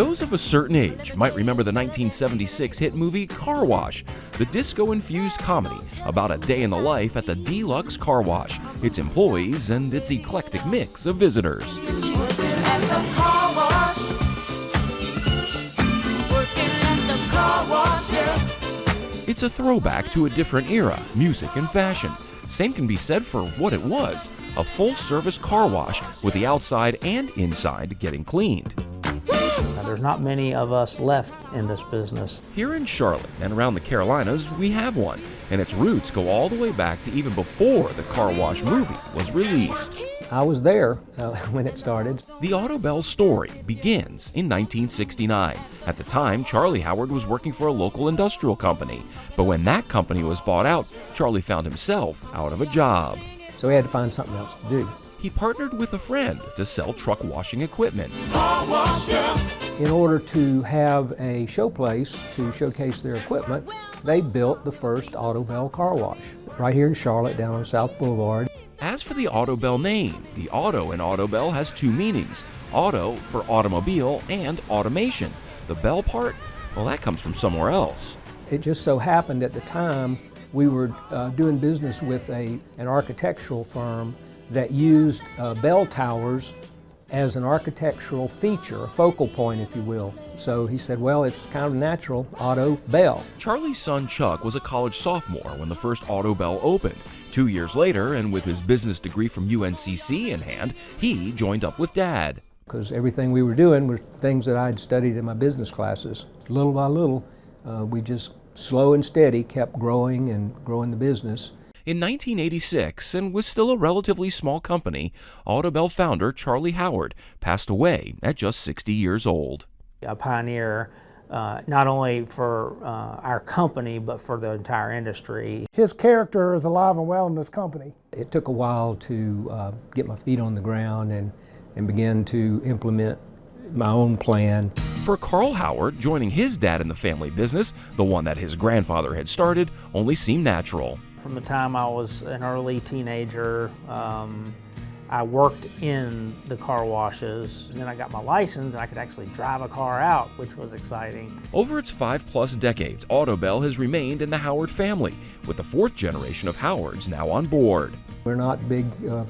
Those of a certain age might remember the 1976 hit movie Car Wash, the disco-infused comedy about a day in the life at the Deluxe Car Wash, its employees, and its eclectic mix of visitors. It's a throwback to a different era, music and fashion. Same can be said for what it was, a full-service car wash with the outside and inside getting cleaned. Now, there's not many of us left in this business. Here in Charlotte and around the Carolinas, we have one, and its roots go all the way back to even before the Car Wash movie was released. I was there when it started. The Autobell story begins in 1969. At the time, Charlie Howard was working for a local industrial company. But when that company was bought out, Charlie found himself out of a job. So he had to find something else to do. He partnered with a friend to sell truck washing equipment. In order to have a showplace to showcase their equipment, they built the first Autobell car wash right here in Charlotte down on South Boulevard. As for the Autobell name, the auto in Autobell has two meanings. Auto for automobile and automation. The bell part, well, that comes from somewhere else. It just so happened at the time we were doing business with an architectural firm that used bell towers as an architectural feature, a focal point, if you will. So he said, well, it's kind of natural, Autobell. Charlie's son Chuck was a college sophomore when the first Autobell opened. 2 years later, and with his business degree from UNCC in hand, he joined up with Dad. Because everything we were doing were things that I'd studied in my business classes. Little by little, we just slow and steady kept growing and growing the business. In 1986, and with still a relatively small company, Autobell founder Charlie Howard passed away at just 60 years old. A pioneer, not only for our company, but for the entire industry. His character is alive and well in this company. It took a while to get my feet on the ground and begin to implement my own plan. For Carl Howard, joining his dad in the family business, the one that his grandfather had started, only seemed natural. From the time I was an early teenager, I worked in the car washes. And then I got my license and I could actually drive a car out, which was exciting. Over its 5+ decades, Autobell has remained in the Howard family, with the fourth generation of Howards now on board. We're not big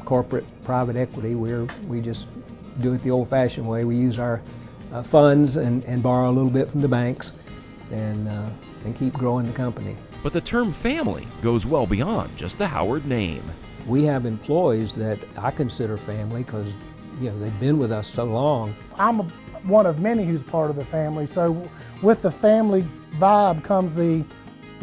corporate private equity. We just do it the old-fashioned way. We use our funds and borrow a little bit from the banks and keep growing the company. But the term family goes well beyond just the Howard name. We have employees that I consider family because they've been with us so long. I'm one of many who's part of the family, so with the family vibe comes the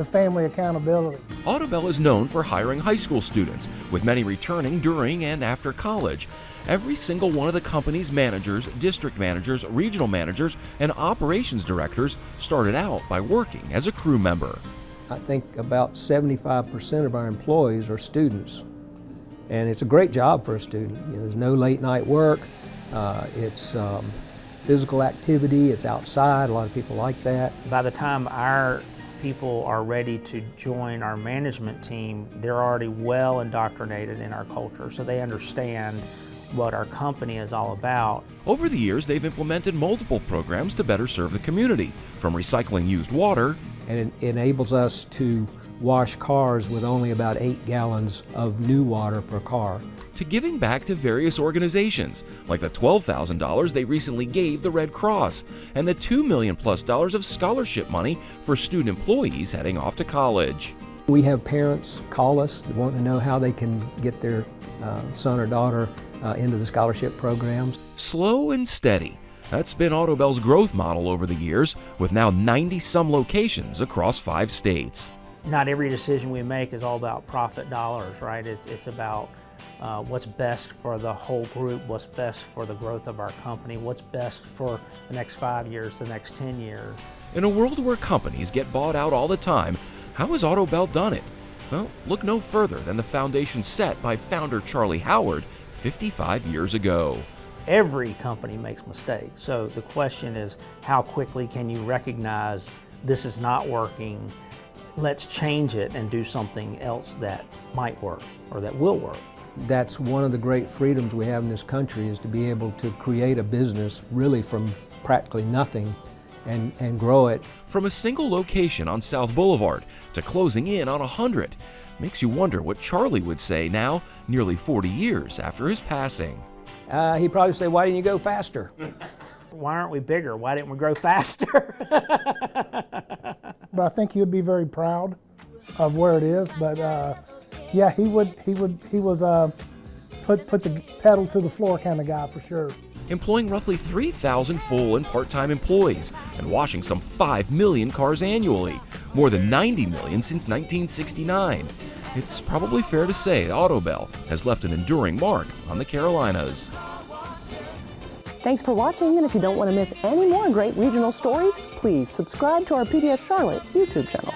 family accountability. Autobell is known for hiring high school students, with many returning during and after college. Every single one of the company's managers, district managers, regional managers, and operations directors started out by working as a crew member. I think about 75% of our employees are students. And it's a great job for a student. There's no late night work, it's physical activity, it's outside, a lot of people like that. By the time our people are ready to join our management team, they're already well indoctrinated in our culture, so they understand what our company is all about. Over the years, they've implemented multiple programs to better serve the community, from recycling used water. And it enables us to wash cars with only about 8 gallons of new water per car. To giving back to various organizations, like the $12,000 they recently gave the Red Cross, and the $2 million+ of scholarship money for student employees heading off to college. We have parents call us that want to know how they can get their son or daughter into the scholarship programs. Slow and steady. That's been Autobell's growth model over the years, with now 90-some locations across 5 states. Not every decision we make is all about profit dollars, right? It's about what's best for the whole group, what's best for the growth of our company, what's best for the next 5 years, the next 10 years. In a world where companies get bought out all the time, how has Autobell done it? Well, look no further than the foundation set by founder Charlie Howard 55 years ago. Every company makes mistakes, so the question is, how quickly can you recognize this is not working? Let's change it and do something else that might work or that will work. That's one of the great freedoms we have in this country, is to be able to create a business really from practically nothing and grow it. From a single location on South Boulevard to closing in on 100 makes you wonder what Charlie would say now, nearly 40 years after his passing. He'd probably say, "Why didn't you go faster?" Why aren't we bigger? Why didn't we grow faster? But I think he would be very proud of where it is. But yeah, he was put the pedal to the floor kind of guy for sure. Employing roughly 3,000 full and part-time employees and washing some 5 million cars annually, more than 90 million since 1969. It's probably fair to say Autobell has left an enduring mark on the Carolinas. Thanks for watching, and if you don't want to miss any more great regional stories, please subscribe to our PBS Charlotte YouTube channel.